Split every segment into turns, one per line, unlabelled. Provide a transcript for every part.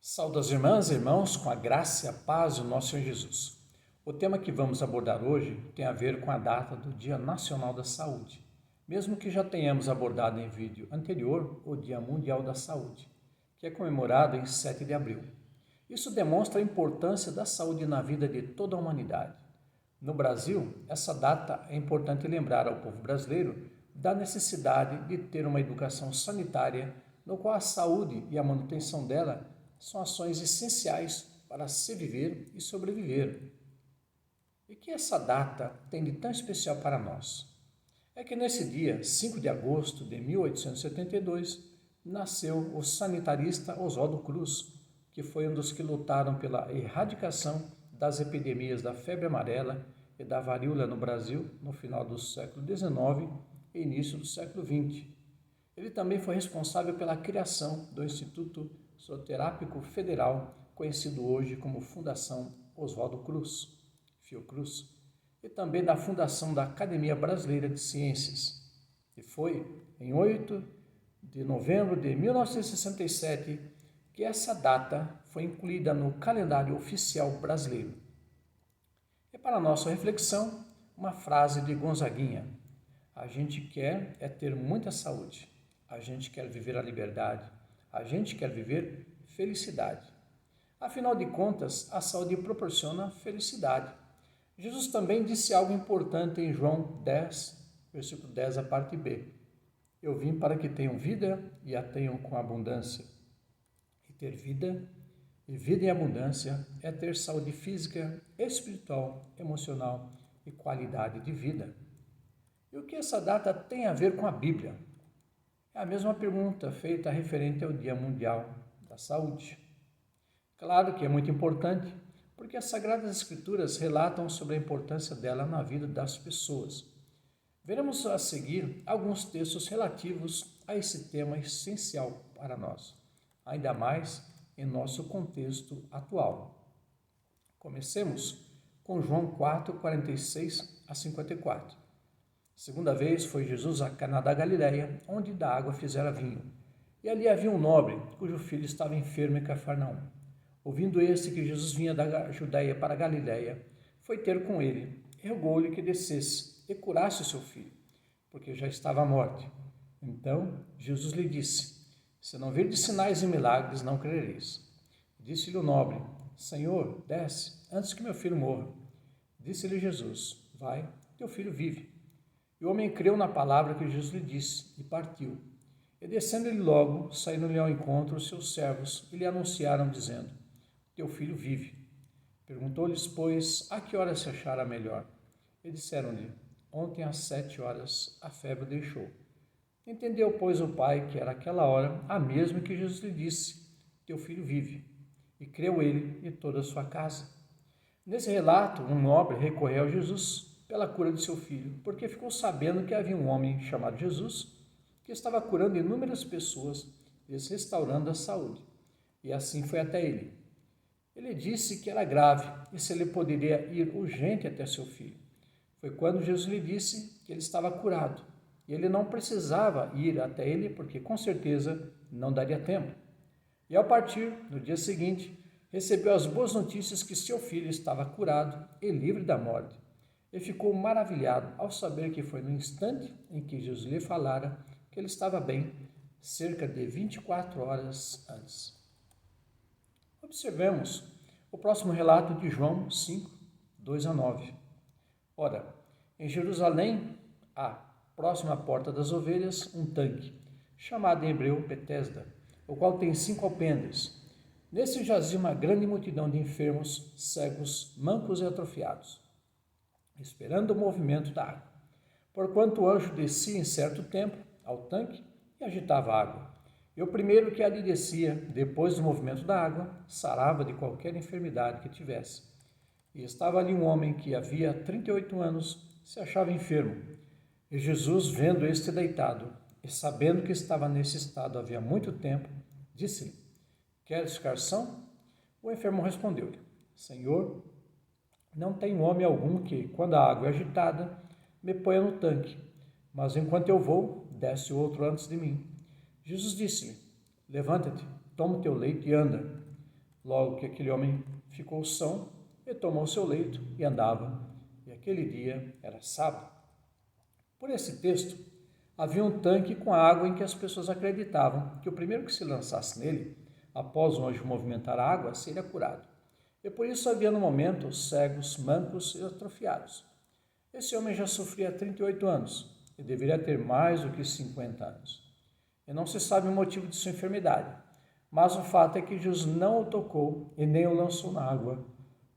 Saudas irmãs e irmãos, com a graça e a paz do nosso Senhor Jesus. O tema que vamos abordar hoje tem a ver com a data do Dia Nacional da Saúde, mesmo que já tenhamos abordado em vídeo anterior o Dia Mundial da Saúde, que é comemorado em 7 de abril. Isso demonstra a importância da saúde na vida de toda a humanidade. No Brasil, essa data é importante lembrar ao povo brasileiro da necessidade de ter uma educação sanitária, no qual a saúde e a manutenção dela são ações essenciais para se viver e sobreviver. E que essa data tem de tão especial para nós? É que nesse dia, 5 de agosto de 1872, nasceu o sanitarista Oswaldo Cruz, que foi um dos que lutaram pela erradicação das epidemias da febre amarela e da varíola no Brasil no final do século XIX e início do século XX. Ele também foi responsável pela criação do Instituto Zooterápico Federal, conhecido hoje como Fundação Oswaldo Cruz, Fiocruz, e também da fundação da Academia Brasileira de Ciências. E foi em 8 de novembro de 1967 que essa data foi incluída no calendário oficial brasileiro. E para nossa reflexão, uma frase de Gonzaguinha: a gente quer é ter muita saúde, a gente quer viver a liberdade, a gente quer viver felicidade. Afinal de contas, a saúde proporciona felicidade. Jesus também disse algo importante em João 10, versículo 10, a parte B. Eu vim para que tenham vida e a tenham com abundância. E ter vida e vida em abundância é ter saúde física, espiritual, emocional e qualidade de vida. E o que essa data tem a ver com a Bíblia? É a mesma pergunta feita referente ao Dia Mundial da Saúde. Claro que é muito importante, porque as Sagradas Escrituras relatam sobre a importância dela na vida das pessoas. Veremos a seguir alguns textos relativos a esse tema essencial para nós, ainda mais em nosso contexto atual. Comecemos com João 4, 46 a 54. Segunda vez foi Jesus a Caná da Galileia, onde da água fizera vinho. E ali havia um nobre, cujo filho estava enfermo em Cafarnaum. Ouvindo este que Jesus vinha da Judéia para a Galileia, foi ter com ele, e rogou-lhe que descesse e curasse o seu filho, porque já estava à morte. Então Jesus lhe disse: se não virdes sinais e milagres, não crereis. Disse-lhe o nobre: Senhor, desce, antes que meu filho morra. Disse-lhe Jesus: vai, teu filho vive. E o homem creu na palavra que Jesus lhe disse e partiu. E descendo ele logo, saíram-lhe ao encontro os seus servos e lhe anunciaram, dizendo: teu filho vive. Perguntou-lhes, pois, a que hora se achara melhor? E disseram-lhe: ontem às 7 horas a febre o deixou. Entendeu, pois, o pai que era aquela hora a mesma que Jesus lhe disse: teu filho vive. E creu ele e toda a sua casa. Nesse relato, um nobre recorreu a Jesus pela cura de seu filho, porque ficou sabendo que havia um homem chamado Jesus que estava curando inúmeras pessoas e lhes restaurando a saúde. E assim foi até ele. Ele disse que era grave e se ele poderia ir urgente até seu filho. Foi quando Jesus lhe disse que ele estava curado e ele não precisava ir até ele porque com certeza não daria tempo. E ao partir, no dia seguinte, recebeu as boas notícias que seu filho estava curado e livre da morte. E ficou maravilhado ao saber que foi no instante em que Jesus lhe falara que ele estava bem, cerca de 24 horas antes. Observemos o próximo relato de João 5, 2 a 9. Ora, em Jerusalém há, próximo à porta das ovelhas, um tanque, chamado em hebreu Betesda, o qual tem 5 alpendres. Nesse jazia uma grande multidão de enfermos, cegos, mancos e atrofiados, esperando o movimento da água. Porquanto o anjo descia em certo tempo ao tanque e agitava a água. E o primeiro que ali descia, depois do movimento da água, sarava de qualquer enfermidade que tivesse. E estava ali um homem que havia 38 anos se achava enfermo. E Jesus, vendo este deitado, e sabendo que estava nesse estado havia muito tempo, disse-lhe: queres ficar são? O enfermo respondeu-lhe: Senhor, não tenho homem algum que, quando a água é agitada, me ponha no tanque, mas enquanto eu vou, desce outro antes de mim. Jesus disse-lhe: levanta-te, toma o teu leito e anda. Logo que aquele homem ficou são, ele tomou seu leito e andava, e aquele dia era sábado. Por esse texto, havia um tanque com água em que as pessoas acreditavam que o primeiro que se lançasse nele, após o anjo movimentar a água, seria curado. E por isso havia no momento cegos, mancos e atrofiados. Esse homem já sofria 38 anos e deveria ter mais do que 50 anos. E não se sabe o motivo de sua enfermidade, mas o fato é que Jesus não o tocou e nem o lançou na água,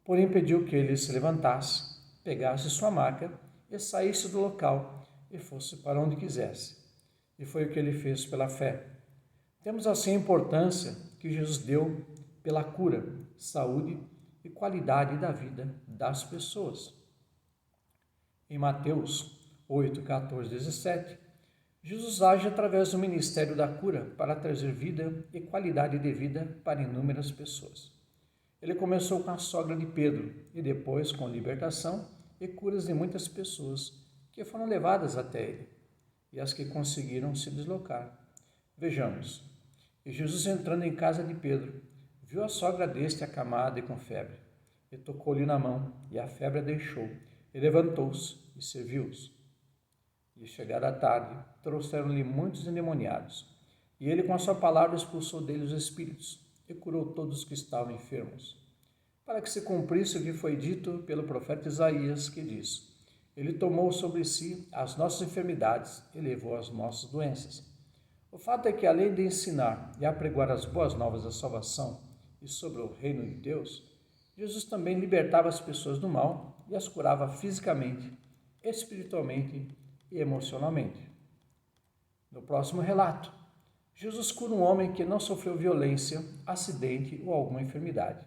porém pediu que ele se levantasse, pegasse sua maca e saísse do local e fosse para onde quisesse. E foi o que ele fez pela fé. Temos assim a importância que Jesus deu pela cura, saúde e qualidade da vida das pessoas. Em Mateus 8, 14, 17, Jesus age através do ministério da cura para trazer vida e qualidade de vida para inúmeras pessoas. Ele começou com a sogra de Pedro e depois com libertação e curas de muitas pessoas que foram levadas até ele e as que conseguiram se deslocar. Vejamos. E Jesus, entrando em casa de Pedro, viu a sogra deste acamada e com febre, e tocou-lhe na mão, e a febre a deixou, e levantou-se e serviu-os. E chegada a tarde, trouxeram-lhe muitos endemoniados, e ele com a sua palavra expulsou deles os espíritos, e curou todos os que estavam enfermos, para que se cumprisse o que foi dito pelo profeta Isaías, que diz: Ele tomou sobre si as nossas enfermidades e levou as nossas doenças. O fato é que, além de ensinar e apregoar as boas novas da salvação e sobre o reino de Deus, Jesus também libertava as pessoas do mal e as curava fisicamente, espiritualmente e emocionalmente. No próximo relato, Jesus cura um homem que não sofreu violência, acidente ou alguma enfermidade.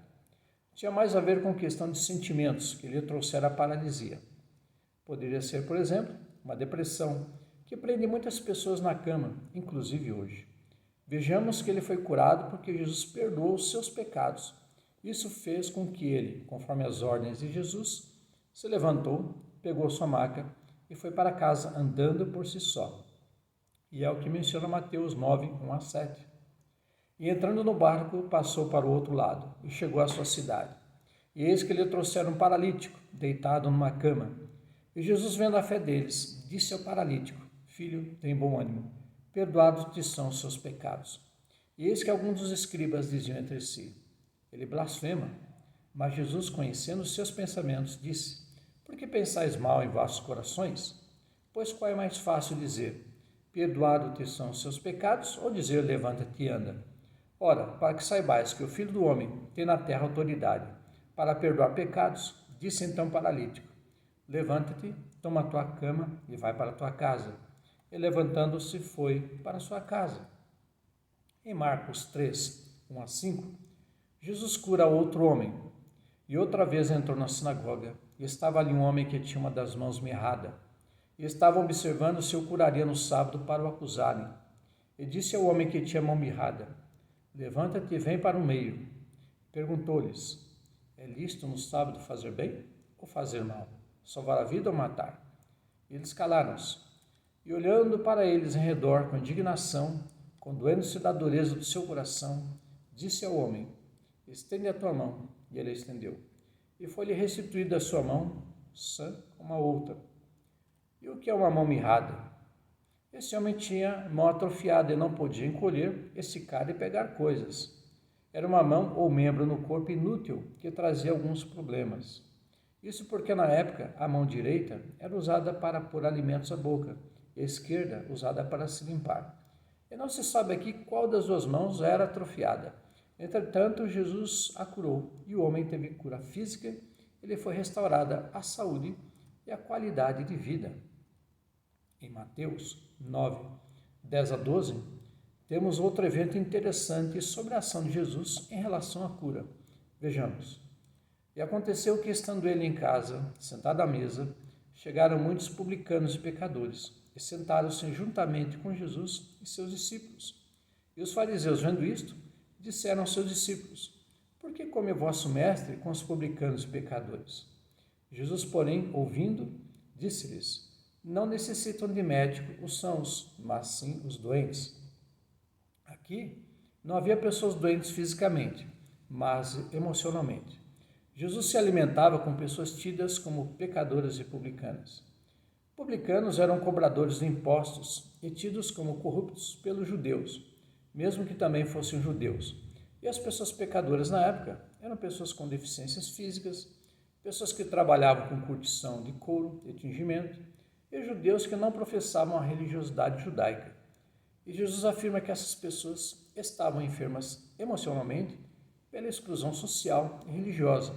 Tinha mais a ver com questão de sentimentos que lhe trouxera a paralisia. Poderia ser, por exemplo, uma depressão, que prende muitas pessoas na cama, inclusive hoje. Vejamos que ele foi curado porque Jesus perdoou os seus pecados. Isso fez com que ele, conforme as ordens de Jesus, se levantou, pegou sua maca e foi para casa andando por si só. E é o que menciona Mateus 9, 1 a 7. E entrando no barco, passou para o outro lado e chegou à sua cidade. E eis que lhe trouxeram um paralítico, deitado numa cama. E Jesus, vendo a fé deles, disse ao paralítico: Filho, tem bom ânimo, perdoados te são os seus pecados. E eis que alguns dos escribas diziam entre si: Ele blasfema. Mas Jesus, conhecendo os seus pensamentos, disse: Por que pensais mal em vossos corações? Pois qual é mais fácil dizer: Perdoado te são os seus pecados, ou dizer: Levanta-te e anda? Ora, para que saibais que o Filho do Homem tem na terra autoridade para perdoar pecados, disse então o paralítico: Levanta-te, toma a tua cama e vai para a tua casa. E levantando-se foi para a sua casa. Em Marcos 3, 1 a 5, Jesus cura outro homem. E outra vez entrou na sinagoga, e estava ali um homem que tinha uma das mãos mirrada. E estavam observando se o curaria no sábado para o acusarem. E disse ao homem que tinha a mão mirrada: Levanta-te e vem para o meio. Perguntou-lhes: É lícito no sábado fazer bem ou fazer mal? Salvar a vida ou matar? E eles calaram-se. E olhando para eles em redor com indignação, condoendo-se da dureza do seu coração, disse ao homem: Estende a tua mão. E ele a estendeu. E foi-lhe restituída a sua mão, sã como a outra. E o que é uma mão mirrada? Esse homem tinha mão atrofiada e não podia encolher, esticar e pegar coisas. Era uma mão ou membro no corpo inútil que trazia alguns problemas. Isso porque na época a mão direita era usada para pôr alimentos à boca e a esquerda usada para se limpar. E não se sabe aqui qual das duas mãos era atrofiada. Entretanto, Jesus a curou e o homem teve cura física e lhe foi restaurada a saúde e a qualidade de vida. Em Mateus 9, 10 a 12, temos outro evento interessante sobre a ação de Jesus em relação à cura. Vejamos. E aconteceu que, estando ele em casa, sentado à mesa, chegaram muitos publicanos e pecadores, e sentaram-se juntamente com Jesus e seus discípulos. E os fariseus, vendo isto, disseram aos seus discípulos: Por que come o vosso mestre com os publicanos e pecadores? Jesus, porém, ouvindo, disse-lhes: Não necessitam de médico os sãos, mas sim os doentes. Aqui não havia pessoas doentes fisicamente, mas emocionalmente. Jesus se alimentava com pessoas tidas como pecadoras e publicanas. Publicanos eram cobradores de impostos e tidos como corruptos pelos judeus, mesmo que também fossem judeus. E as pessoas pecadoras na época eram pessoas com deficiências físicas, pessoas que trabalhavam com curtição de couro e tingimento, e judeus que não professavam a religiosidade judaica. E Jesus afirma que essas pessoas estavam enfermas emocionalmente pela exclusão social e religiosa,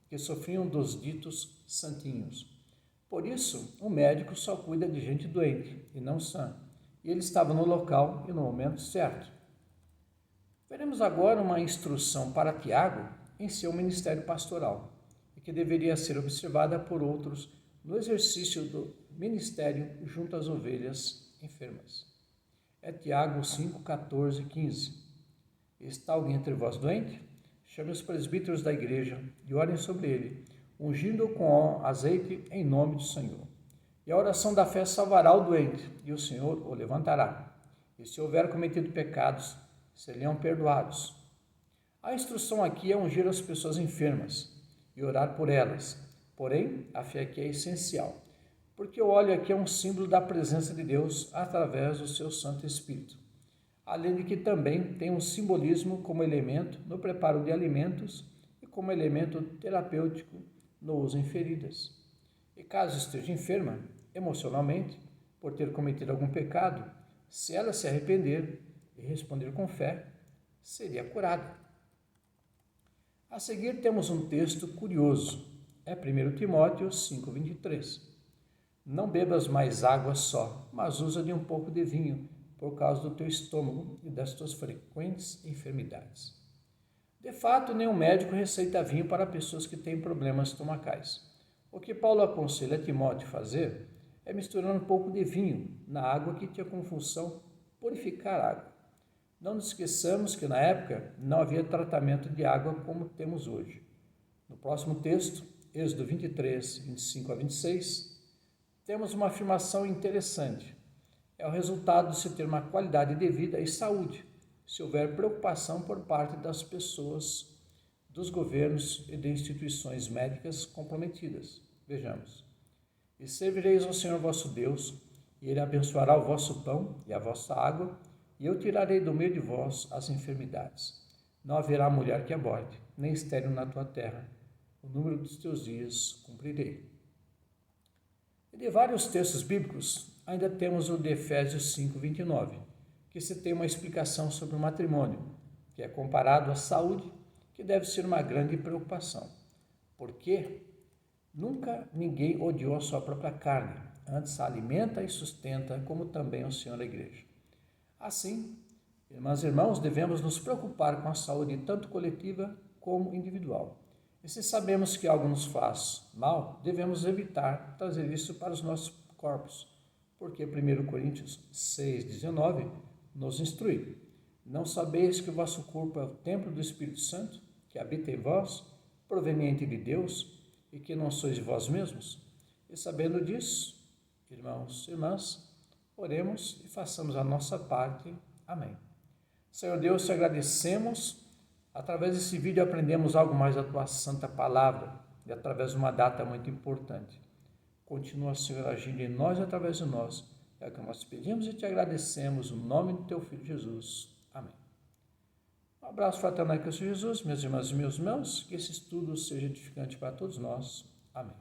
que sofriam dos ditos santinhos. Por isso, o médico só cuida de gente doente e não sã, e ele estava no local e no momento certo. Veremos agora uma instrução para Tiago em seu ministério pastoral, e que deveria ser observada por outros no exercício do ministério junto às ovelhas enfermas. É Tiago 5, 14 e 15. Está alguém entre vós doente? Chame os presbíteros da igreja e orem sobre ele, ungindo-o com azeite em nome do Senhor. E a oração da fé salvará o doente, e o Senhor o levantará. E se houver cometido pecados, serão perdoados. A instrução aqui é ungir as pessoas enfermas e orar por elas. Porém, a fé aqui é essencial, porque o óleo aqui é um símbolo da presença de Deus através do seu Santo Espírito. Além de que também tem um simbolismo como elemento no preparo de alimentos e como elemento terapêutico no uso em feridas. E caso esteja enferma, emocionalmente, por ter cometido algum pecado, se ela se arrepender e responder com fé, seria curada. A seguir temos um texto curioso, é 1 Timóteo 5,23. Não bebas mais água só, mas usa de um pouco de vinho, por causa do teu estômago e das tuas frequentes enfermidades. De fato, nenhum médico receita vinho para pessoas que têm problemas estomacais. O que Paulo aconselha a Timóteo fazer é misturar um pouco de vinho na água que tinha como função purificar a água. Não nos esqueçamos que na época não havia tratamento de água como temos hoje. No próximo texto, Êxodo 23, 25 a 26, temos uma afirmação interessante. É o resultado de se ter uma qualidade de vida e saúde, se houver preocupação por parte das pessoas, dos governos e de instituições médicas comprometidas. Vejamos. E servireis ao Senhor vosso Deus, e Ele abençoará o vosso pão e a vossa água, e eu tirarei do meio de vós as enfermidades. Não haverá mulher que aborde, nem estéril na tua terra. O número dos teus dias cumprirei. E de vários textos bíblicos, ainda temos o de Efésios 5, 29, que se tem uma explicação sobre o matrimônio, que é comparado à saúde, que deve ser uma grande preocupação. Porque nunca ninguém odiou a sua própria carne, antes a alimenta e sustenta, como também o Senhor da igreja. Assim, irmãs e irmãos, devemos nos preocupar com a saúde tanto coletiva como individual. E se sabemos que algo nos faz mal, devemos evitar trazer isso para os nossos corpos, porque 1 Coríntios 6,19 nos instrui. Não sabeis que o vosso corpo é o templo do Espírito Santo, que habita em vós, proveniente de Deus, e que não sois de vós mesmos? E sabendo disso, irmãos e irmãs, oremos e façamos a nossa parte. Amém. Senhor Deus, te agradecemos. Através desse vídeo aprendemos algo mais da tua santa palavra e através de uma data muito importante. Continua, Senhor, agindo em nós e através de nós. É o que nós pedimos e te agradecemos no nome do teu Filho Jesus. Amém. Um abraço fraternal, Cristo Jesus, meus irmãos e meus irmãos, que esse estudo seja edificante para todos nós. Amém.